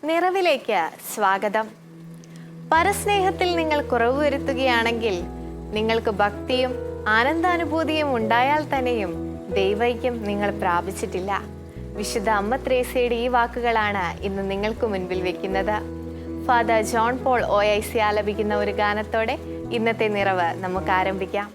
നിറവിലേക്ക് സ്വാഗതം. പരസ്നേഹത്തിൽ നിങ്ങൾ കുറവ് വരുത്തുകയാണെങ്കിൽ നിങ്ങൾക്ക് ഭക്തിയും ആനന്ദാനുഭൂതിയും ഉണ്ടായാൽ തന്നെയും ദൈവൈക്യം നിങ്ങൾ പ്രാപിച്ചിട്ടില്ല. വിശുദ്ധ അമ്മ ത്രേസ്യയുടെ ഈ വാക്കുകളാണ് ഇന്ന് നിങ്ങൾക്ക് മുൻപിൽ വെക്കുന്നത്. ഫാദർ ജോൺ പോൾ OIC ആലപിക്കുന്ന ഒരു ഗാനത്തോടെ ഇന്നത്തെ നിറവ് നമുക്ക് ആരംഭിക്കാം.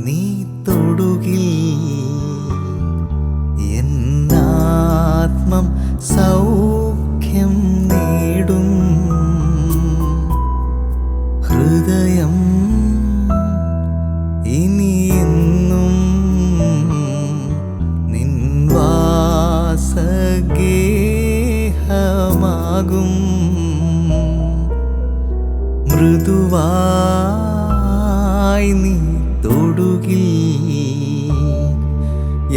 നീ തൊടുകിൽ എന്നാത്മം സൗഖ്യം നേടും. ഹൃദയം ഇനിയെന്നും നിൻ വാസഗേഹമാകും. മൃദുവായി നീ തൊടുകിൽ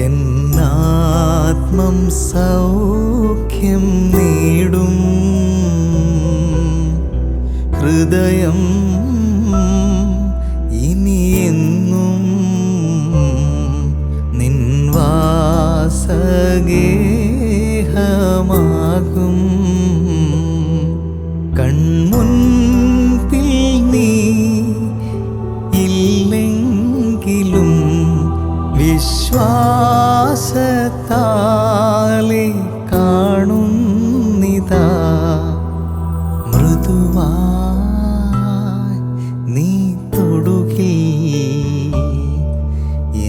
എന്നാത്മം സൗഖ്യം നേടും. ഹൃദയം ഇനിയെന്നും നിൻ വാസഗേഹമാകും. കൺമുൻപിൽ നീ ഇല്ലെങ്കിലും വിശ്വാസത്താലെ കാണുന്നിതാ. മൃദുവായി നീ തൊടുകിൽ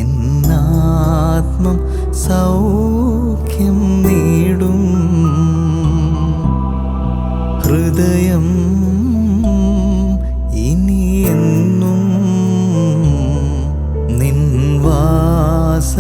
എന്നാത്മം സൗഖ്യം നേടും. ഹൃദയം ഇനിയെന്നും നിൻ വാസഗേഹമാകും.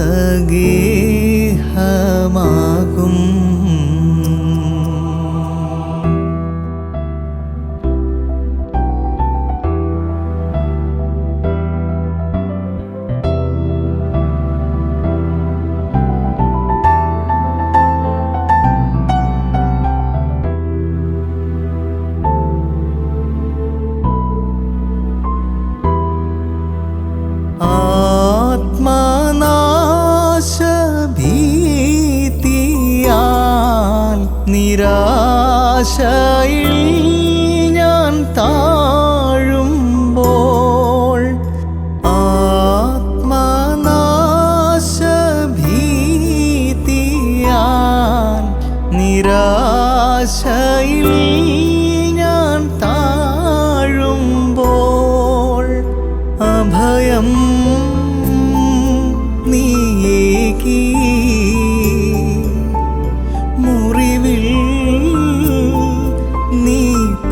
ആത്മനാശഭീതിയാൽ നിരാശയിൽ ഞാൻ താഴുമ്പോൾ, ആത്മനാശഭീതിയാൽ നിരാശയിൽ ഞാൻ താഴുമ്പോൾ, അഭയം നീയേകി മുറിവിൽ നീ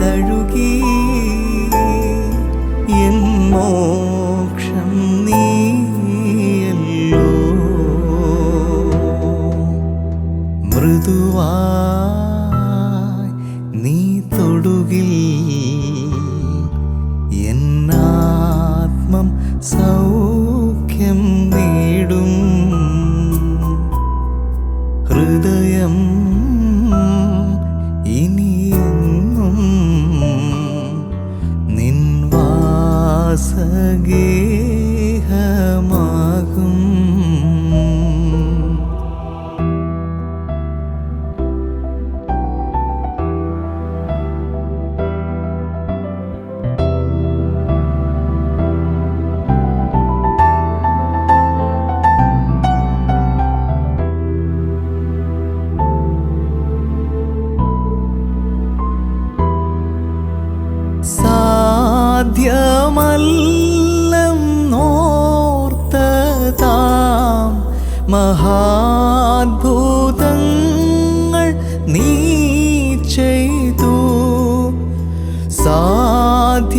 തഴുകി. എൻ മോക്ഷം നീയല്ലോ. മൃദുവായി നീ തൊടുകിൽ എന്നാത്മം സൗഖ്യം നേടും. ഹൃദയം ഇനിയെന്നും നിൻ വാസഗേഹമാകും. സാധ്യമല്ലെന്നോർത്തതാം മഹാത്ഭുതങ്ങൾ നീ ചെയ്തു. സാധ്യമല്ല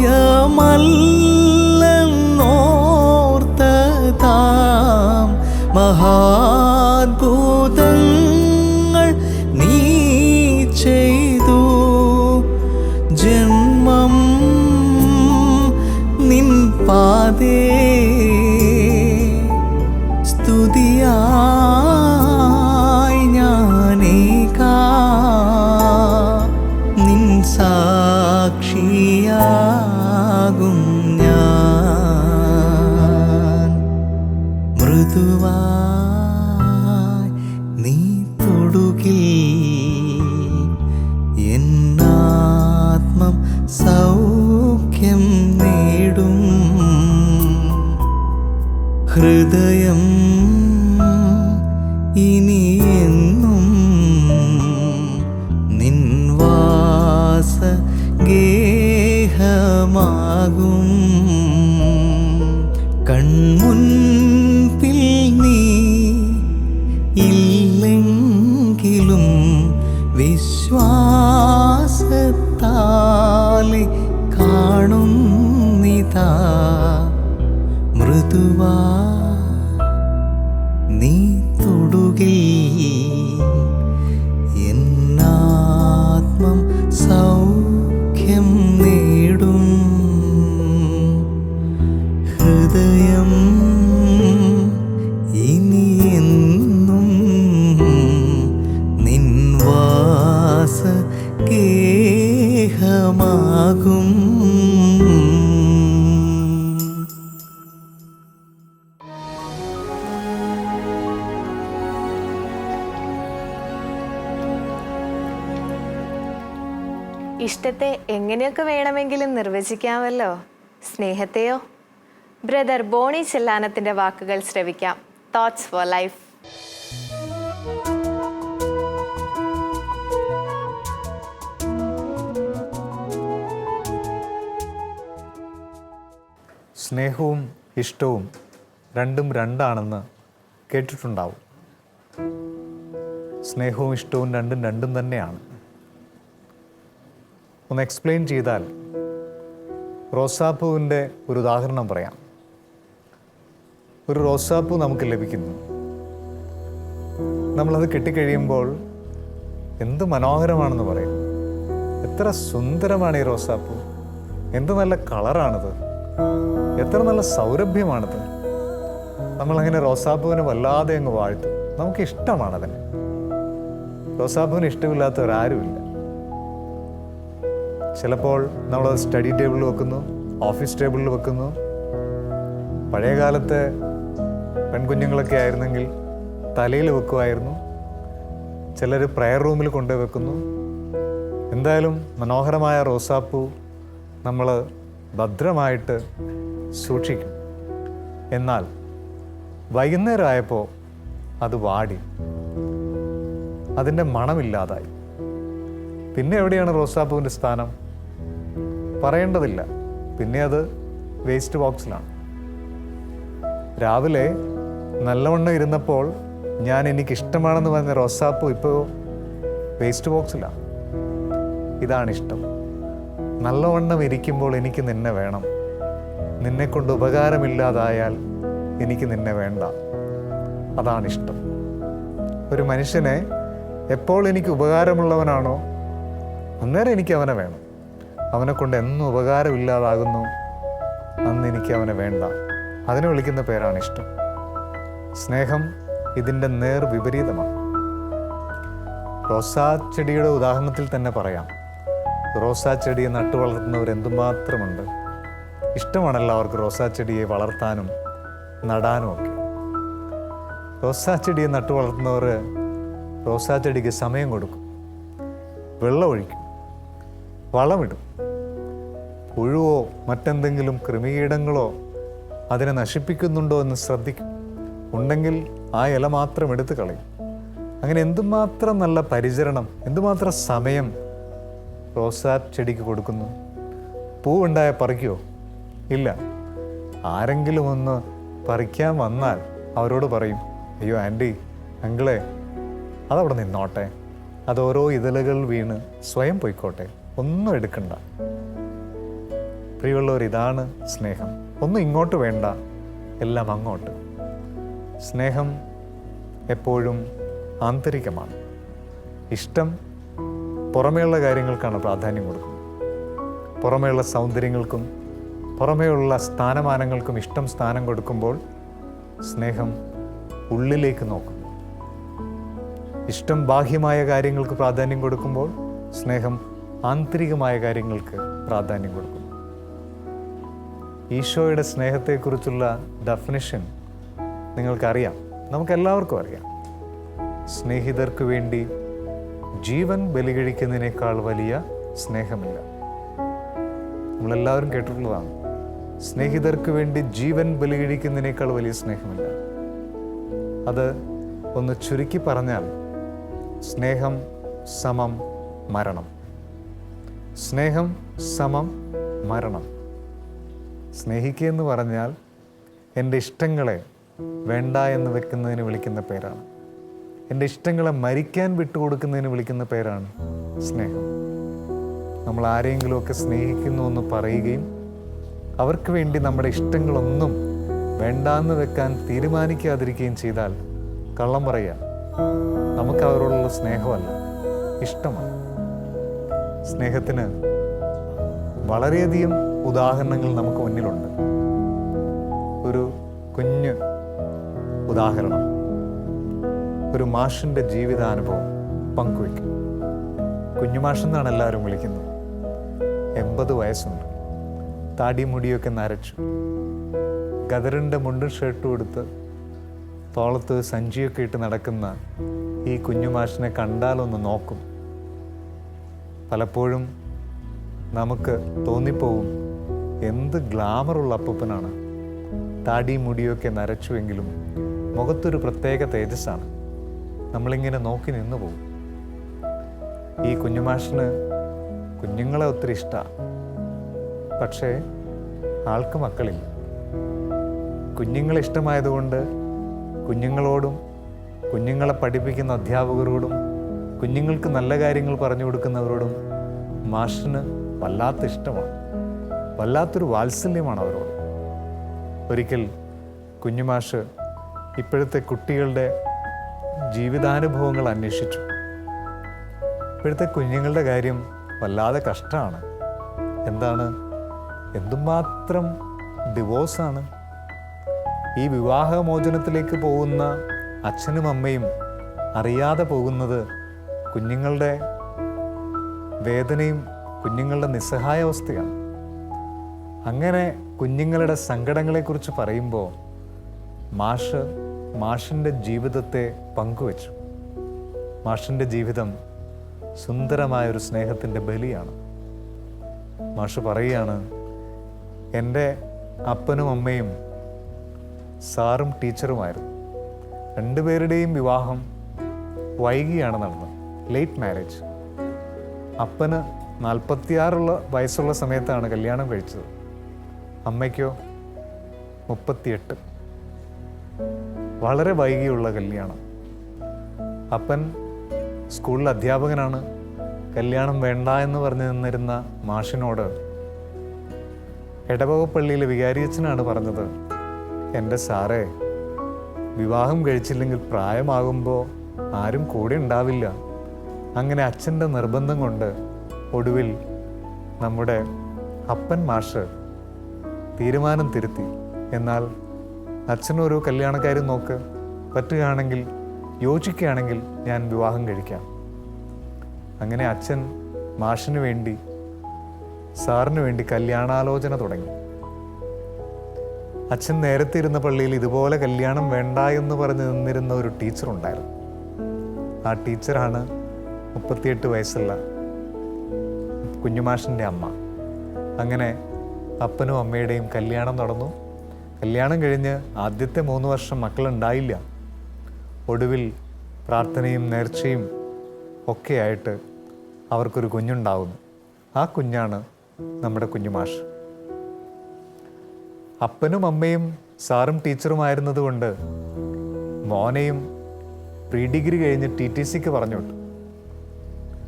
ഹൃദയം ഇനിയെന്നും നിൻവാസ ഗേഹമാകും. കൺമുൻപിൽ നീ ഇല്ലെങ്കിലും വിശ്വാസത്താലെ കാണുന്നിതാ മൃദുവാ നീ തൊടുകിൽ എന്നാത്മം സൗഖ്യം നേടും. ഹൃദയം ഇനിയെന്നും നിൻവാസ ഗേഹമാകും. ഇഷ്ടത്തെ എങ്ങനെയൊക്കെ വേണമെങ്കിലും നിർവചിക്കാമല്ലോ, സ്നേഹത്തെയോ? ബ്രദർ ബോണി ചെല്ലാനത്തിന്റെ വാക്കുകൾ ശ്രവിക്കാം. Thoughts four life. സ്നേഹവും ഇഷ്ടവും രണ്ടും രണ്ടാണെന്ന് കേട്ടിട്ടുണ്ടാവും. സ്നേഹവും ഇഷ്ടവും രണ്ടും രണ്ടും തന്നെയാണ്. ഒന്ന് എക്സ്പ്ലെയിൻ ചെയ്താൽ റോസാപ്പൂവിൻ്റെ ഒരു ഉദാഹരണം പറയാം. ഒരു റോസാപ്പൂ നമുക്ക് ലഭിക്കുന്നു. നമ്മളത് കിട്ടിക്കഴിയുമ്പോൾ എന്ത് മനോഹരമാണെന്ന് പറയും. എത്ര സുന്ദരമാണ് ഈ റോസാപ്പൂ, എന്ത് നല്ല കളറാണിത്, എത്ര നല്ല സൗരഭ്യമാണിത്. നമ്മളങ്ങനെ റോസാപ്പൂവിനെ വല്ലാതെ അങ്ങ് വാഴ്ത്തും. നമുക്ക് ഇഷ്ടമാണതിന്. റോസാപ്പൂവിന് ഇഷ്ടമില്ലാത്തവരാരുമില്ല. ചിലപ്പോൾ നമ്മളത് സ്റ്റഡി ടേബിളിൽ വെക്കുന്നു, ഓഫീസ് ടേബിളിൽ വെക്കുന്നു. പഴയ കാലത്തെ പെൺകുഞ്ഞുങ്ങളൊക്കെ ആയിരുന്നെങ്കിൽ തലയിൽ വെക്കുമായിരുന്നു. ചിലർ പ്രയർ റൂമിൽ കൊണ്ടുപോയി വെക്കുന്നു. എന്തായാലും മനോഹരമായ റോസാപ്പൂ നമ്മൾ ഭദ്രമായിട്ട് സൂക്ഷിക്കും. എന്നാൽ വൈകുന്നേരമായപ്പോൾ അത് വാടി, അതിൻ്റെ മണമില്ലാതായി. പിന്നെ എവിടെയാണ് റോസാപ്പൂവിൻ്റെ സ്ഥാനം? പറയേണ്ടതില്ല. പിന്നെ അത് വേസ്റ്റ് ബോക്സിലാണ്. രാവിലെ നല്ലവണ്ണം ഇരുന്നപ്പോൾ എനിക്കിഷ്ടമാണെന്ന് പറഞ്ഞ റോസാപ്പൂ ഇപ്പോൾ വേസ്റ്റ് ബോക്സിലാണ്. ഇതാണ് ഇഷ്ടം. നല്ലവണ്ണം ഇരിക്കുമ്പോൾ എനിക്ക് നിന്നെ വേണം. നിന്നെക്കൊണ്ട് ഉപകാരമില്ലാതായാൽ എനിക്ക് നിന്നെ വേണ്ട. അതാണ് ഇഷ്ടം. ഒരു മനുഷ്യനെ എപ്പോൾ എനിക്ക് ഉപകാരമുള്ളവനാണോ അന്നേരം എനിക്ക് അവനെ വേണം. അവനെ കൊണ്ട് എന്നും ഉപകാരമില്ലാതാകുന്നു അന്ന് എനിക്ക് അവനെ വേണ്ട. അതിനെ വിളിക്കുന്ന പേരാണ് ഇഷ്ടം. സ്നേഹം ഇതിൻ്റെ നേർ വിപരീതമാണ്. റോസാ ചെടിയുടെ ഉദാഹരണത്തിൽ തന്നെ പറയാം. റോസാ ചെടിയെ നട്ടു വളർത്തുന്നവർ എന്തുമാത്രമുണ്ട്. ഇഷ്ടമാണ് എല്ലാവർക്കും റോസാ ചെടിയെ വളർത്താനും നടാനും ഒക്കെ. റോസാ ചെടിയെ നട്ടു വളർത്തുന്നവർ റോസാ ചെടിക്ക് സമയം കൊടുക്കും, വെള്ളമൊഴിക്കും, വളമിടും. പുഴുവോ മറ്റെന്തെങ്കിലും കൃമികീടങ്ങളോ അതിനെ നശിപ്പിക്കുന്നുണ്ടോ എന്ന് ശ്രദ്ധിക്കും. ഉണ്ടെങ്കിൽ ആ ഇല മാത്രം എടുത്ത് കളയും. അങ്ങനെ എന്തുമാത്രം നല്ല പരിചരണം, എന്തുമാത്രം സമയം റോസാ ചെടിക്ക് കൊടുക്കുന്നു. പൂവുണ്ടായാൽ പറിക്കുമോ? ഇല്ല. ആരെങ്കിലും ഒന്ന് പറിക്കാൻ വന്നാൽ അവരോട് പറയും, അയ്യോ ആൻറ്റി, അങ്കിളെ, അതവിടെ നിന്നോട്ടെ, അത് ഓരോ ഇതളുകൾ വീണ് സ്വയം പോയിക്കോട്ടെ, ഒന്നും എടുക്കണ്ട. പ്രിയമുള്ളവർ, ഇതാണ് സ്നേഹം. ഒന്നും ഇങ്ങോട്ട് വേണ്ട, എല്ലാം അങ്ങോട്ട്. സ്നേഹം എപ്പോഴും ആന്തരികമാണ്. ഇഷ്ടം പുറമേയുള്ള കാര്യങ്ങൾക്കാണ് പ്രാധാന്യം കൊടുക്കുന്നത്. പുറമേയുള്ള സൗന്ദര്യങ്ങൾക്കും പുറമേയുള്ള സ്ഥാനമാനങ്ങൾക്കും ഇഷ്ടം സ്ഥാനം കൊടുക്കുമ്പോൾ സ്നേഹം ഉള്ളിലേക്ക് നോക്കുന്നു. ഇഷ്ടം ബാഹ്യമായ കാര്യങ്ങൾക്ക് പ്രാധാന്യം കൊടുക്കുമ്പോൾ സ്നേഹം ആന്തരികമായ കാര്യങ്ങൾക്ക് പ്രാധാന്യം കൊടുക്കുന്നു. ഈശോയുടെ സ്നേഹത്തെക്കുറിച്ചുള്ള ഡെഫിനിഷൻ നിങ്ങൾക്കറിയാം, നമുക്കെല്ലാവർക്കും അറിയാം. സ്നേഹിതർക്ക് വേണ്ടി ജീവൻ ബലികഴിക്കുന്നതിനേക്കാൾ വലിയ സ്നേഹമില്ല. നമ്മളെല്ലാവരും കേട്ടിട്ടുള്ളതാണ്. സ്നേഹിതർക്ക് വേണ്ടി ജീവൻ ബലികഴിക്കുന്നതിനേക്കാൾ വലിയ സ്നേഹമില്ല. അത് ഒന്ന് ചുരുക്കി പറഞ്ഞാൽ സ്നേഹം സമം മരണം. സ്നേഹം സമം മരണം. സ്നേഹിക്കുക എന്ന് പറഞ്ഞാൽ എൻ്റെ ഇഷ്ടങ്ങളെ വേണ്ട എന്ന് വെക്കുന്നതിന് വിളിക്കുന്ന പേരാണ്. എൻ്റെ ഇഷ്ടങ്ങളെ മരിക്കാൻ വിട്ടുകൊടുക്കുന്നതിന് വിളിക്കുന്ന പേരാണ് സ്നേഹം. നമ്മൾ ആരെങ്കിലുമൊക്കെ സ്നേഹിക്കുന്നു എന്ന് പറയുകയും അവർക്ക് വേണ്ടി നമ്മുടെ ഇഷ്ടങ്ങളൊന്നും വേണ്ടാന്ന് വെക്കാൻ തീരുമാനിക്കാതിരിക്കുകയും ചെയ്താൽ കള്ളം പറയുക. നമുക്ക് അവരോടുള്ള സ്നേഹമല്ല, ഇഷ്ടമാണ്. സ്നേഹത്തിന് വളരെയധികം ഉദാഹരണങ്ങൾ നമുക്ക് മുന്നിലുണ്ട്. ഒരു കുഞ്ഞ് ഉദാഹരണം, ഒരു മാഷിൻ്റെ ജീവിതാനുഭവം പങ്കുവയ്ക്കും. കുഞ്ഞുമാഷെന്നാണ് എല്ലാവരും വിളിക്കുന്നത്. 80 വയസ്സുണ്ട്, താടി മുടിയൊക്കെ നരച്ചു, ഗദറിൻ്റെ മുണ്ടും ഷർട്ടും എടുത്ത് തോളത്ത് സഞ്ചിയൊക്കെ ഇട്ട് നടക്കുന്ന ഈ കുഞ്ഞുമാഷിനെ കണ്ടാലൊന്ന് നോക്കും. പലപ്പോഴും നമുക്ക് തോന്നിപ്പോവും, എന്ത് ഗ്ലാമറുള്ള അപ്പൂപ്പനാണ്. താടി മുടിയൊക്കെ നരച്ചുവെങ്കിലും മുഖത്തൊരു പ്രത്യേക തേജസ്സാണ്. നമ്മളിങ്ങനെ നോക്കി നിന്നു പോകും. ഈ കുഞ്ഞുമാഷിന് കുഞ്ഞുങ്ങളെ ഒത്തിരി ഇഷ്ടമാണ്. പക്ഷേ ആൾക്ക് മക്കളില്ല. കുഞ്ഞുങ്ങളെ ഇഷ്ടമായതുകൊണ്ട് കുഞ്ഞുങ്ങളോടും കുഞ്ഞുങ്ങളെ പഠിപ്പിക്കുന്ന അധ്യാപകരോടും കുഞ്ഞുങ്ങൾക്ക് നല്ല കാര്യങ്ങൾ പറഞ്ഞു കൊടുക്കുന്നവരോടും മാഷിന് വല്ലാത്ത ഇഷ്ടമാണ്, വല്ലാത്തൊരു വാത്സല്യമാണ് അവരോട്. ഒരിക്കൽ കുഞ്ഞുമാഷ് ഇപ്പോഴത്തെ കുട്ടികളുടെ ജീവിതാനുഭവങ്ങൾ അന്വേഷിച്ചു. ഇപ്പോഴത്തെ കുഞ്ഞുങ്ങളുടെ കാര്യം വല്ലാതെ കഷ്ടമാണ്. എന്താണ്, എന്തുമാത്രം ഡിവോഴ്സാണ്. ഈ വിവാഹമോചനത്തിലേക്ക് പോകുന്ന അച്ഛനും അമ്മയും അറിയാതെ പോകുന്നത് കുഞ്ഞുങ്ങളുടെ വേദനയും കുഞ്ഞുങ്ങളുടെ നിസ്സഹായാവസ്ഥയാണ്. അങ്ങനെ കുഞ്ഞുങ്ങളുടെ സങ്കടങ്ങളെക്കുറിച്ച് പറയുമ്പോൾ മാഷിൻ്റെ ജീവിതത്തെ പങ്കുവച്ചു. മാഷിൻ്റെ ജീവിതം സുന്ദരമായൊരു സ്നേഹത്തിൻ്റെ ബലിയാണ്. മാഷ് പറയുകയാണ്, എൻ്റെ അപ്പനും അമ്മയും സാറും ടീച്ചറുമായിരുന്നു. രണ്ടുപേരുടെയും വിവാഹം വൈകിയാണ് നടന്നത്, ലേറ്റ് മാരേജ്. അപ്പന് 46 വയസ്സുള്ള സമയത്താണ് കല്യാണം കഴിച്ചത്, അമ്മയ്ക്കോ 38. വളരെ വൈകിയുള്ള കല്യാണം. അപ്പൻ സ്കൂളിൽ അധ്യാപകനാണ്. കല്യാണം വേണ്ട എന്ന് പറഞ്ഞു നിന്നിരുന്ന മാഷിനോട് എടവകപ്പള്ളിയിലെ വികാരിയച്ഛനാണ് പറഞ്ഞത്, എൻ്റെ സാറേ, വിവാഹം കഴിച്ചില്ലെങ്കിൽ പ്രായമാകുമ്പോൾ ആരും കൂടെ ഉണ്ടാവില്ല. അങ്ങനെ അച്ഛൻ്റെ നിർബന്ധം കൊണ്ട് ഒടുവിൽ നമ്മുടെ അപ്പൻ മാഷ് തീരുമാനം തിരുത്തി. എന്നാൽ അച്ഛനൊരു കല്യാണക്കാരി നോക്ക്, പറ്റുകയാണെങ്കിൽ യോജിക്കുകയാണെങ്കിൽ ഞാൻ വിവാഹം കഴിക്കാം. അങ്ങനെ അച്ഛൻ മാഷിന് വേണ്ടി സാറിന് വേണ്ടി കല്യാണാലോചന തുടങ്ങി. അച്ഛൻ നേരത്തെ ഇരുന്ന പള്ളിയിൽ ഇതുപോലെ കല്യാണം വേണ്ട എന്ന് പറഞ്ഞ് നിന്നിരുന്ന ഒരു ടീച്ചറുണ്ടായിരുന്നു. ആ ടീച്ചറാണ് 38 വയസ്സുള്ള കുഞ്ഞുമാഷിൻ്റെ അമ്മ. അങ്ങനെ അപ്പനും അമ്മയുടെയും കല്യാണം നടന്നു. കല്യാണം കഴിഞ്ഞ് ആദ്യത്തെ 3 വർഷം മക്കളുണ്ടായില്ല. ഒടുവിൽ പ്രാർത്ഥനയും നേർച്ചയും ഒക്കെയായിട്ട് അവർക്കൊരു കുഞ്ഞുണ്ടാവുന്നു. ആ കുഞ്ഞാണ് നമ്മുടെ കുഞ്ഞുമാഷ്. അപ്പനും അമ്മയും സാറും ടീച്ചറുമായിരുന്നത് കൊണ്ട് മോനെയും പ്രീ ഡിഗ്രി കഴിഞ്ഞ് TTCക്ക് പറഞ്ഞു വിട്ടു.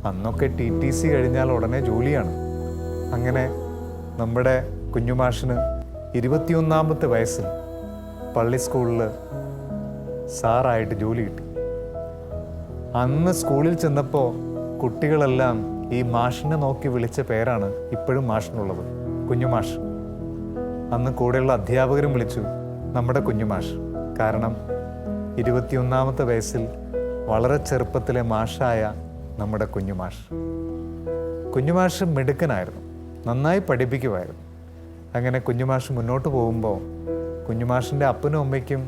അന്നൊക്കെ TTC കഴിഞ്ഞാൽ ഉടനെ ജോലിയാണ്. അങ്ങനെ നമ്മുടെ കുഞ്ഞുമാഷിന് 21ാമത്തെ വയസ്സിൽ പള്ളി സ്കൂളിൽ സാറായിട്ട് ജോലി കിട്ടി. അന്ന് സ്കൂളിൽ ചെന്നപ്പോൾ കുട്ടികളെല്ലാം ഈ മാഷിനെ നോക്കി വിളിച്ച പേരാണ് ഇപ്പോഴും മാഷിനുള്ളത്, കുഞ്ഞുമാഷ്. അന്ന് കൂടെയുള്ള അധ്യാപകരും വിളിച്ചു നമ്മുടെ കുഞ്ഞുമാഷ്. കാരണം 21ാമത്തെ വയസ്സിൽ വളരെ ചെറുപ്പത്തിലെ മാഷായ നമ്മുടെ കുഞ്ഞുമാഷ്. കുഞ്ഞുമാഷ് മിടുക്കനായിരുന്നു, നന്നായി പഠിപ്പിക്കുമായിരുന്നു. അങ്ങനെ കുഞ്ഞുമാഷ് മുന്നോട്ട് പോകുമ്പോൾ കുഞ്ഞുമാഷിൻ്റെ അപ്പനും അമ്മയ്ക്കും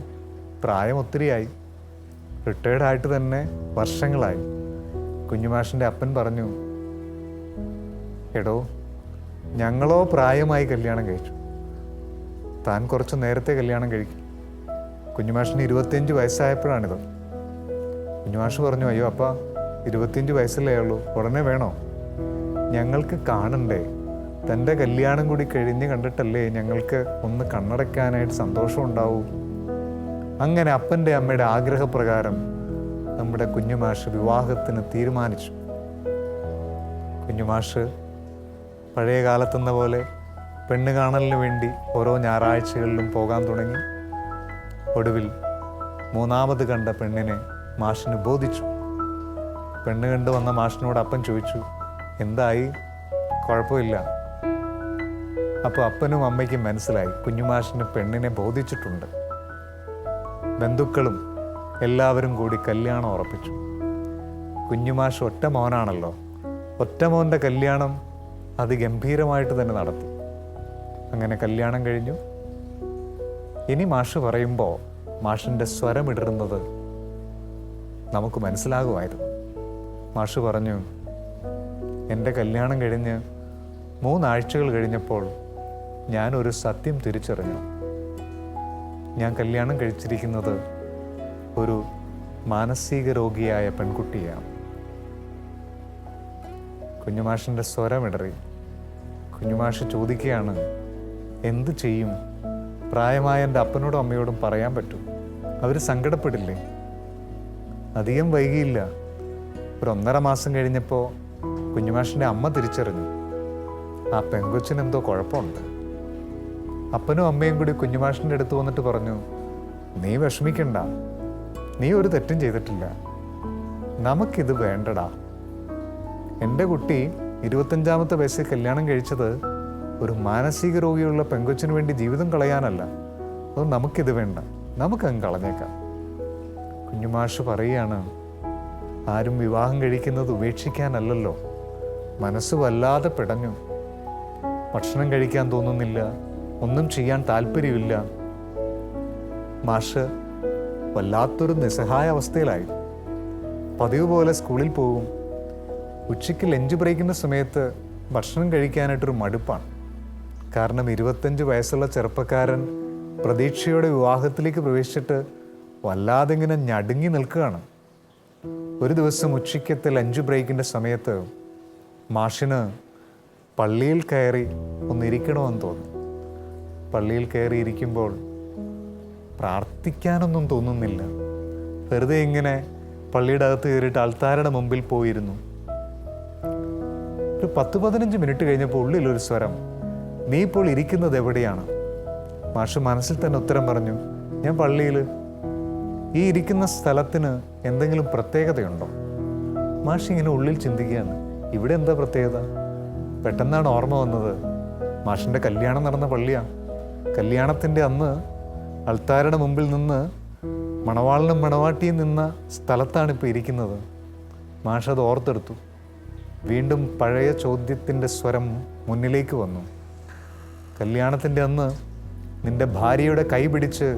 പ്രായം ഒത്തിരിയായി, റിട്ടയർഡായിട്ട് തന്നെ വർഷങ്ങളായി. കുഞ്ഞുമാഷിൻ്റെ അപ്പൻ പറഞ്ഞു, എടോ, ഞങ്ങളോ പ്രായമായി കല്യാണം കഴിച്ചു, താൻ കുറച്ച് നേരത്തെ കല്യാണം കഴിക്കും. കുഞ്ഞുമാഷിന് 25 വയസ്സായപ്പോഴാണിത്. കുഞ്ഞുമാഷ് പറഞ്ഞു, അയ്യോ അപ്പ 25 വയസ്സല്ലേ ഉള്ളൂ, ഉടനെ വേണോ? ഞങ്ങൾക്ക് കാണണ്ടേ, തൻ്റെ കല്യാണം കൂടി കഴിഞ്ഞ് കണ്ടിട്ടല്ലേ ഞങ്ങൾക്ക് ഒന്ന് കണ്ണടയ്ക്കാനായിട്ട് സന്തോഷം ഉണ്ടാവൂ. അങ്ങനെ അപ്പൻ്റെ അമ്മയുടെ ആഗ്രഹപ്രകാരം നമ്മുടെ കുഞ്ഞുമാഷ് വിവാഹത്തിന് തീരുമാനിച്ചു. കുഞ്ഞുമാഷ് പഴയ കാലത്തെന്ന പോലെ പെണ്ണ് കാണലിന് വേണ്ടി ഓരോ ഞായറാഴ്ചകളിലും പോകാൻ തുടങ്ങി. ഒടുവിൽ 3ാമത് കണ്ട പെണ്ണിനെ മാഷിന് ബോധിച്ചു. പെണ്ണ് കണ്ടു വന്ന മാഷിനോട് അപ്പൻ ചോദിച്ചു, എന്തായി? കുഴപ്പമില്ല. അപ്പോൾ അപ്പനും അമ്മയ്ക്കും മനസ്സിലായി കുഞ്ഞുമാഷിന് പെണ്ണിനെ ബോധിച്ചിട്ടുണ്ട്. ബന്ധുക്കളും എല്ലാവരും കൂടി കല്യാണം ഉറപ്പിച്ചു. കുഞ്ഞുമാഷ് ഒറ്റ മോനാണല്ലോ, ഒറ്റ മോൻ്റെ കല്യാണം അതിഗംഭീരമായിട്ട് തന്നെ നടത്തി. അങ്ങനെ കല്യാണം കഴിഞ്ഞു. ഇനി മാഷ് പറയുമ്പോൾ മാഷിൻ്റെ സ്വരമിടറുന്നത് നമുക്ക് മനസ്സിലാകുമായിരുന്നു. മാഷ് പറഞ്ഞു, എൻ്റെ കല്യാണം കഴിഞ്ഞ് 3 ആഴ്ചകൾ കഴിഞ്ഞപ്പോൾ ഞാനൊരു സത്യം തിരിച്ചറിഞ്ഞു. ഞാൻ കല്യാണം കഴിച്ചിരിക്കുന്നത് ഒരു മാനസിക രോഗിയായ പെൺകുട്ടിയാണ്. കുഞ്ഞുമാഷിൻ്റെ സ്വരമിടറി. കുഞ്ഞുമാഷ് ചോദിക്കുകയാണ്, എന്ത് ചെയ്യും? പ്രായമായ എൻ്റെ അപ്പനോടും അമ്മയോടും പറയാൻ പറ്റും, അവർ സങ്കടപ്പെടില്ലേ? അധികം വൈകിയില്ല. ഒരു 1.5 മാസം കഴിഞ്ഞപ്പോൾ കുഞ്ഞുമാഷിൻ്റെ അമ്മ തിരിച്ചറിഞ്ഞു, ആ പെങ്കൊച്ചിനെന്തോ കുഴപ്പമുണ്ട്. അപ്പനും അമ്മയും കൂടി കുഞ്ഞുമാഷിൻ്റെ അടുത്ത് വന്നിട്ട് പറഞ്ഞു, നീ വിഷമിക്കണ്ട, നീ ഒരു തെറ്റും ചെയ്തിട്ടില്ല, നമുക്കിത് വേണ്ടടാ. എൻ്റെ കുട്ടി 25ാമത്തെ വയസ്സിൽ കല്യാണം കഴിച്ചത് ഒരു മാനസിക രോഗിയുള്ള പെങ്കൊച്ചിന് വേണ്ടി ജീവിതം കളയാനല്ല. അത് നമുക്കിത് വേണ്ട, നമുക്കങ്ങ് കളഞ്ഞേക്കാം. കുഞ്ഞുമാഷ് പറയുകയാണ്, ആരും വിവാഹം കഴിക്കുന്നത് ഉപേക്ഷിക്കാനല്ലല്ലോ. മനസ്സ് വല്ലാതെ പിടഞ്ഞു. ഭക്ഷണം കഴിക്കാൻ തോന്നുന്നില്ല, ഒന്നും ചെയ്യാൻ താല്പര്യമില്ല. മാഷ് വല്ലാത്തൊരു നിസ്സഹായ അവസ്ഥയിലായി. പതിവ് പോലെ സ്കൂളിൽ പോകും. ഉച്ചയ്ക്ക് ലഞ്ച് ബ്രേക്കിൻ്റെ സമയത്ത് ഭക്ഷണം കഴിക്കാനായിട്ടൊരു മടുപ്പാണ്. കാരണം 25 വയസ്സുള്ള ചെറുപ്പക്കാരൻ പ്രതീക്ഷയോടെ വിവാഹത്തിലേക്ക് പ്രവേശിച്ചിട്ട് വല്ലാതെ ഇങ്ങനെ ഞടുങ്ങി നിൽക്കുകയാണ്. ഒരു ദിവസം ഉച്ചയ്ക്കത്തെ ലഞ്ച് ബ്രേക്കിൻ്റെ സമയത്ത് മാഷിന് പള്ളിയിൽ കയറി ഒന്നിരിക്കണമെന്ന് തോന്നി. പള്ളിയിൽ കയറി ഇരിക്കുമ്പോൾ പ്രാർത്ഥിക്കാനൊന്നും തോന്നുന്നില്ല. വെറുതെ ഇങ്ങനെ പള്ളിയുടെ അകത്ത് കയറിയിട്ട് അൾത്താരയുടെ മുമ്പിൽ പോയിരുന്നു. ഒരു 10-15 മിനിറ്റ് കഴിഞ്ഞപ്പോൾ ഉള്ളിലൊരു സ്വരം, നീ ഇപ്പോൾ ഇരിക്കുന്നത് എവിടെയാണ്? മാഷ് മനസ്സിൽ തന്നെ ഉത്തരം പറഞ്ഞു, ഞാൻ പള്ളിയിൽ. ഈ ഇരിക്കുന്ന സ്ഥലത്തിന് എന്തെങ്കിലും പ്രത്യേകതയുണ്ടോ? മാഷ് ഇങ്ങനെ ഉള്ളിൽ ചിന്തിക്കുകയാണ്, ഇവിടെ എന്താ പ്രത്യേകത? പെട്ടെന്നാണ് ഓർമ്മ വന്നത്, മാഷിൻ്റെ കല്യാണം നടന്ന പള്ളിയാണ്. കല്യാണത്തിൻ്റെ അന്ന് അൾത്താരയുടെ മുമ്പിൽ നിന്ന് മണവാളിനും മണവാട്ടിയും നിന്ന സ്ഥലത്താണ് ഇപ്പോൾ ഇരിക്കുന്നത്. മാഷ് അത് ഓർത്തെടുത്തു. വീണ്ടും പഴയ ചോദ്യത്തിൻ്റെ സ്വരം മുന്നിലേക്ക് വന്നു. കല്യാണത്തിൻ്റെ അന്ന് നിന്റെ ഭാര്യയുടെ കൈ പിടിച്ച്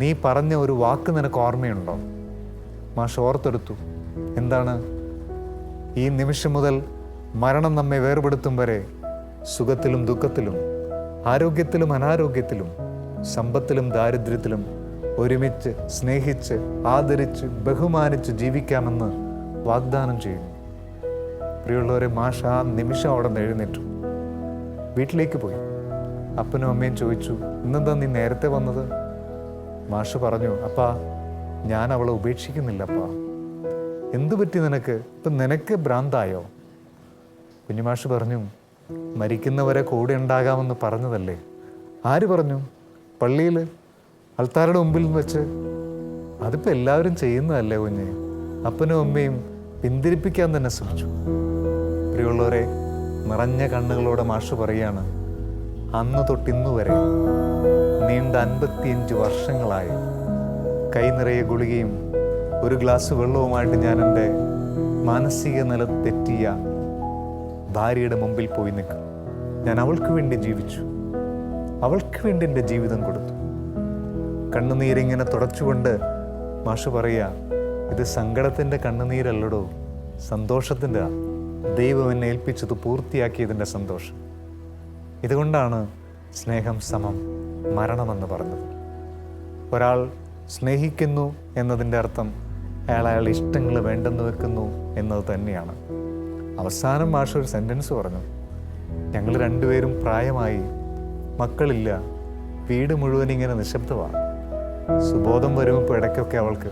നീ പറഞ്ഞ ഒരു വാക്ക് നിനക്ക് ഓർമ്മയുണ്ടോ? മാഷ് ഓർത്തെടുത്തു. എന്താണ്? ഈ നിമിഷം മുതൽ മരണം നമ്മെ വേർപെടുത്തും വരെ സുഖത്തിലും ദുഃഖത്തിലും ആരോഗ്യത്തിലും അനാരോഗ്യത്തിലും സമ്പത്തിലും ദാരിദ്ര്യത്തിലും ഒരുമിച്ച് സ്നേഹിച്ച് ആദരിച്ച് ബഹുമാനിച്ച് ജീവിക്കാമെന്ന് വാഗ്ദാനം ചെയ്യുന്നു. പ്രിയമുള്ളവരെ, മാഷ് ആ നിമിഷം അവിടെ നിന്ന് എഴുന്നേറ്റു. വീട്ടിലേക്ക് പോയി. അപ്പനും അമ്മയും ചോദിച്ചു, ഇന്നെന്താ നീ നേരത്തെ വന്നത്? മാഷ് പറഞ്ഞു, അപ്പാ ഞാൻ അവളെ ഉപേക്ഷിക്കുന്നില്ലപ്പാ. എന്തു പറ്റി നിനക്ക്? ഇപ്പം നിനക്ക് ഭ്രാന്തായോ? കുഞ്ഞുമാഷ് പറഞ്ഞു, മരിക്കുന്നവരെ കൂടെ ഉണ്ടാകാമെന്ന് പറഞ്ഞതല്ലേ? ആര് പറഞ്ഞു? പള്ളിയിൽ അൾത്താരയുടെ മുമ്പിൽ വെച്ച്. അതിപ്പോൾ എല്ലാവരും ചെയ്യുന്നതല്ലേ കുഞ്ഞ്? അപ്പനും അമ്മയും പിന്തിരിപ്പിക്കാൻ തന്നെ ശ്രമിച്ചു. പ്രിയമുള്ളവരെ, നിറഞ്ഞ കണ്ണുകളോടെ മാഷ് പറയാണ്, അന്ന് തൊട്ടിന്നു വരെ നീണ്ട 55 വർഷങ്ങളായി കൈ നിറയെ ഗുളികയും ഒരു ഗ്ലാസ് വെള്ളവുമായിട്ട് ഞാൻ എൻ്റെ മാനസിക നില തെറ്റിയ ഭാര്യയുടെ മുമ്പിൽ പോയി നിൽക്കും. ഞാൻ അവൾക്ക് വേണ്ടി ജീവിച്ചു, അവൾക്ക് വേണ്ടി എൻ്റെ ജീവിതം കൊടുത്തു. കണ്ണുനീരിങ്ങനെ തുടച്ചുകൊണ്ട് മാഷ് പറയുക, ഇത് സങ്കടത്തിൻ്റെ കണ്ണുനീരല്ലടോ, സന്തോഷത്തിൻ്റെ. ദൈവം എന്നെ ഏൽപ്പിച്ചത് പൂർത്തിയാക്കിയതിൻ്റെ സന്തോഷം. ഇതുകൊണ്ടാണ് സ്നേഹം സമം മരണമെന്ന് പറഞ്ഞത്. ഒരാൾ സ്നേഹിക്കുന്നു എന്നതിൻ്റെ അർത്ഥം അയാളുടെ ഇഷ്ടങ്ങൾ വേണ്ടെന്ന് വെക്കുന്നു എന്നത് തന്നെയാണ്. അവസാനം മാഷ് ഒരു സെൻറ്റൻസ് പറഞ്ഞു, ഞങ്ങൾ രണ്ടുപേരും പ്രായമായി, മക്കളില്ല, വീട് മുഴുവൻ ഇങ്ങനെ നിശബ്ദമാണ്. സുബോധം വരുമ്പോൾ ഇടയ്ക്കൊക്കെ അവൾക്ക്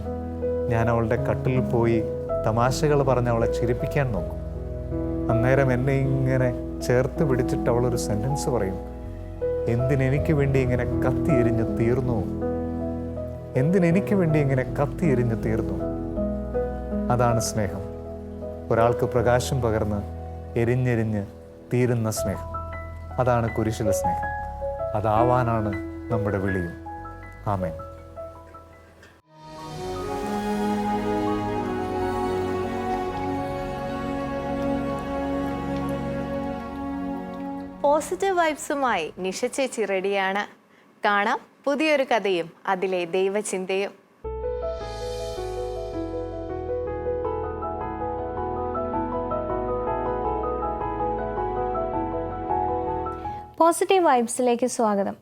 ഞാൻ അവളുടെ കട്ടിലിൽ പോയി തമാശകൾ പറഞ്ഞ് അവളെ ചിരിപ്പിക്കാൻ നോക്കും. അന്നേരം എന്നെ ഇങ്ങനെ ചേർത്ത് പിടിച്ചിട്ട് അവളൊരു സെൻറ്റൻസ് പറയും, എന്തിനെനിക്ക് വേണ്ടി ഇങ്ങനെ കത്തി എരിഞ്ഞ് തീർന്നു, എന്തിനെനിക്ക് വേണ്ടി ഇങ്ങനെ കത്തി എരിഞ്ഞ് തീർന്നു. അതാണ് സ്നേഹം. ഒരാൾക്ക് പ്രകാശം പകർന്ന് എരിഞ്ഞെരിഞ്ഞ് തീരുന്ന സ്നേഹം. അതാണ് കുരിശിലെ സ്നേഹം. അതാവാനാണ് നമ്മുടെ വിളിയും. ആമേൻ. പോസിറ്റീവ് വൈബ്സുമായി നിഷ ചേച്ചി റെഡിയാണ്. കാണാം പുതിയൊരു കഥയും അതിലെ ദൈവചിന്തയും. പോസിറ്റീവ് വൈബ്സിലേക്ക് സ്വാഗതം.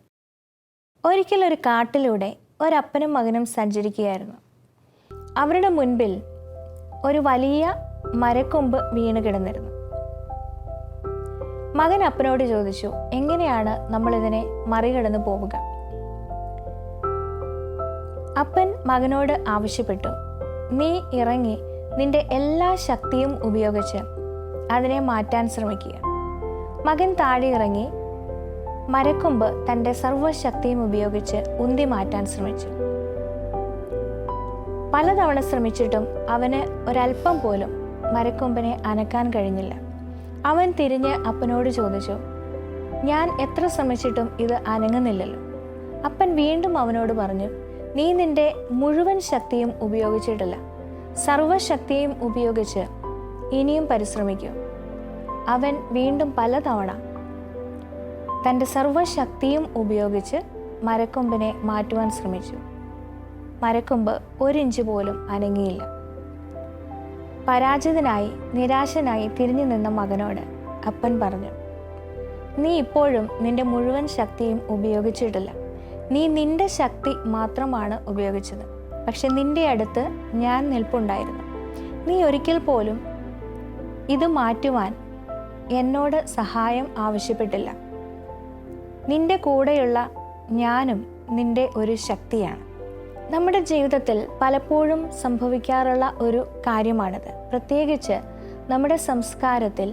ഒരിക്കലൊരു കാട്ടിലൂടെ ഒരപ്പനും മകനും സഞ്ചരിക്കുകയായിരുന്നു. അവരുടെ മുൻപിൽ ഒരു വലിയ മരക്കൊമ്പ് വീണ് കിടന്നിരുന്നു. മകൻ അപ്പനോട് ചോദിച്ചു, എങ്ങനെയാണ് നമ്മളിതിനെ മറികടന്നു പോവുക? അപ്പൻ മകനോട് ആവശ്യപ്പെട്ടു, നീ ഇറങ്ങി നിന്റെ എല്ലാ ശക്തിയും ഉപയോഗിച്ച് അതിനെ മാറ്റാൻ ശ്രമിക്കുക. മകൻ താഴെ ഇറങ്ങി മരക്കൊമ്പ് തൻ്റെ സർവ്വശക്തിയും ഉപയോഗിച്ച് ഉന്തി മാറ്റാൻ ശ്രമിച്ചു. പലതവണ ശ്രമിച്ചിട്ടും അവന് ഒരല്പം പോലും മരക്കൊമ്പിനെ അനക്കാൻ കഴിഞ്ഞില്ല. അവൻ തിരിഞ്ഞ് അപ്പനോട് ചോദിച്ചു, ഞാൻ എത്ര ശ്രമിച്ചിട്ടും ഇത് അനങ്ങുന്നില്ലല്ലോ. അപ്പൻ വീണ്ടും അവനോട് പറഞ്ഞു, നീ നിന്റെ മുഴുവൻ ശക്തിയും ഉപയോഗിച്ചിട്ടില്ല, സർവശക്തിയും ഉപയോഗിച്ച് ഇനിയും പരിശ്രമിക്കൂ. അവൻ വീണ്ടും പലതവണ തൻ്റെ സർവശക്തിയും ഉപയോഗിച്ച് മരക്കൊമ്പിനെ മാറ്റുവാൻ ശ്രമിച്ചു. മരക്കൊമ്പ് 1 ഇഞ്ച് പോലും അനങ്ങിയില്ല. പരാജിതനായി നിരാശനായി തിരിഞ്ഞു നിന്ന മകനോട് അപ്പൻ പറഞ്ഞു, നീ ഇപ്പോഴും നിന്റെ മുഴുവൻ ശക്തിയും ഉപയോഗിച്ചിട്ടില്ല. നീ നിന്റെ ശക്തി മാത്രമാണ് ഉപയോഗിച്ചത്. പക്ഷെ നിന്റെ അടുത്ത് ഞാൻ നിൽപ്പുണ്ടായിരുന്നു. നീ ഒരിക്കൽ പോലും ഇത് മാറ്റുവാൻ എന്നോട് സഹായം ആവശ്യപ്പെട്ടില്ല. നിന്റെ കൂടെയുള്ള ഞാനും നിന്റെ ഒരു ശക്തിയാണ്. നമ്മുടെ ജീവിതത്തിൽ പലപ്പോഴും സംഭവിക്കാറുള്ള ഒരു കാര്യമാണിത്. പ്രത്യേകിച്ച് നമ്മുടെ സംസ്കാരത്തിൽ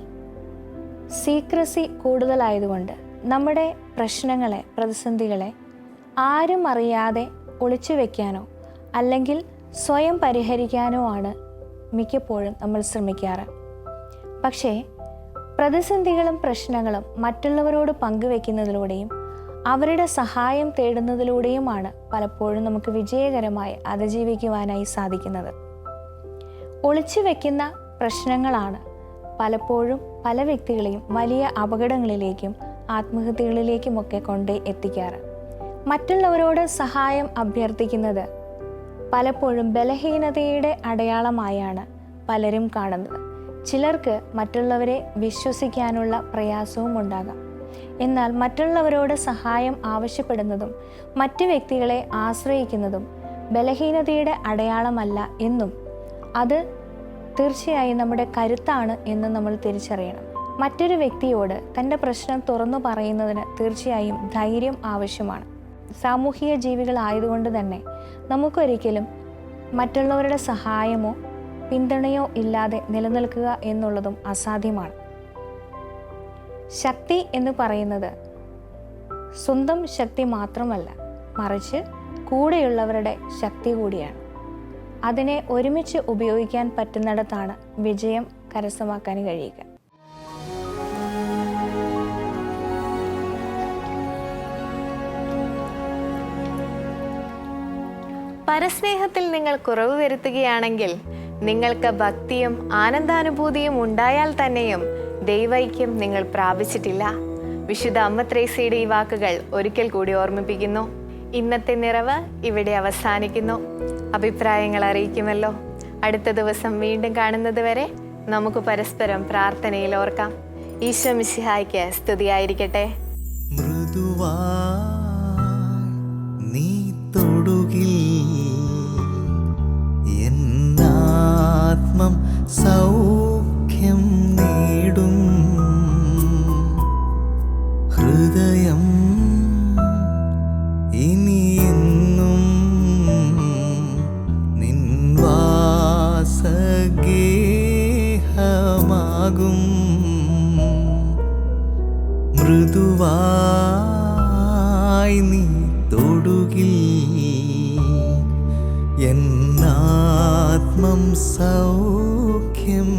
സീക്രസി കൂടുതലായതുകൊണ്ട് നമ്മുടെ പ്രശ്നങ്ങളെ, പ്രതിസന്ധികളെ ആരും അറിയാതെ ഒളിച്ചു വെക്കാനോ അല്ലെങ്കിൽ സ്വയം പരിഹരിക്കാനോ ആണ് മിക്കപ്പോഴും നമ്മൾ ശ്രമിക്കാറ്. പക്ഷേ പ്രതിസന്ധികളും പ്രശ്നങ്ങളും മറ്റുള്ളവരോട് പങ്കുവെക്കുന്നതിലൂടെയും അവരുടെ സഹായം തേടുന്നതിലൂടെയുമാണ് പലപ്പോഴും നമുക്ക് വിജയകരമായി അതിജീവിക്കുവാനായി സാധിക്കുന്നത്. ഒളിച്ചു വെക്കുന്ന പ്രശ്നങ്ങളാണ് പലപ്പോഴും പല വ്യക്തികളെയും വലിയ അപകടങ്ങളിലേക്കും ആത്മഹത്യകളിലേക്കുമൊക്കെ കൊണ്ട് എത്തിക്കാറ്. മറ്റുള്ളവരോട് സഹായം അഭ്യർത്ഥിക്കുന്നത് പലപ്പോഴും ബലഹീനതയുടെ അടയാളമായാണ് പലരും കാണുന്നത്. ചിലർക്ക് മറ്റുള്ളവരെ വിശ്വസിക്കാനുള്ള പ്രയാസവും ഉണ്ടാകാം. എന്നാൽ മറ്റുള്ളവരോട് സഹായം ആവശ്യപ്പെടുന്നതും മറ്റു വ്യക്തികളെ ആശ്രയിക്കുന്നതും ബലഹീനതയുടെ അടയാളമല്ല എന്നും അത് തീർച്ചയായും നമ്മുടെ കരുത്താണ് എന്ന് നമ്മൾ തിരിച്ചറിയണം. മറ്റൊരു വ്യക്തിയോട് തൻ്റെ പ്രശ്നം തുറന്നു പറയുന്നതിന് തീർച്ചയായും ധൈര്യം ആവശ്യമാണ്. സാമൂഹിക ജീവികളായതുകൊണ്ട് തന്നെ നമുക്കൊരിക്കലും മറ്റുള്ളവരുടെ സഹായമോ പിന്തുണയോ ഇല്ലാതെ നിലനിൽക്കുക എന്നുള്ളതും അസാധ്യമാണ്. ശക്തി എന്ന് പറയുന്നത് സ്വന്തം ശക്തി മാത്രമല്ല, മറിച്ച് കൂടെയുള്ളവരുടെ ശക്തി കൂടിയാണ്. അതിനെ ഒരുമിച്ച് ഉപയോഗിക്കാൻ പറ്റുന്നിടത്താണ് വിജയം കരസ്ഥമാക്കാൻ കഴിയുക. പരസ്നേഹത്തിൽ നിങ്ങൾ കുറവ് വരുത്തുകയാണെങ്കിൽ നിങ്ങൾക്ക് ഭക്തിയും ആനന്ദാനുഭൂതിയും ഉണ്ടായാൽ തന്നെയും ദൈവൈക്യം നിങ്ങൾ പ്രാപിച്ചിട്ടില്ല. വിശുദ്ധ അമ്മ ത്രേസ്യയുടെ ഈ വാക്കുകൾ ഒരിക്കൽ കൂടി ഓർമ്മിപ്പിക്കുന്നു. ഇന്നത്തെ നിറവ് ഇവിടെ അവസാനിക്കുന്നു. അഭിപ്രായങ്ങൾ അറിയിക്കുമല്ലോ. അടുത്ത ദിവസം വീണ്ടും കാണുന്നത് വരെ നമുക്ക് പരസ്പരം പ്രാർത്ഥനയിൽ ഓർക്കാം. ഈശോ മിശിഹായ്ക്ക് സ്തുതിയായിരിക്കട്ടെ. മൃദുവാ മൃദുവായി നീ തൊടുകിൽ എന്നാത്മം സൗഖ്യം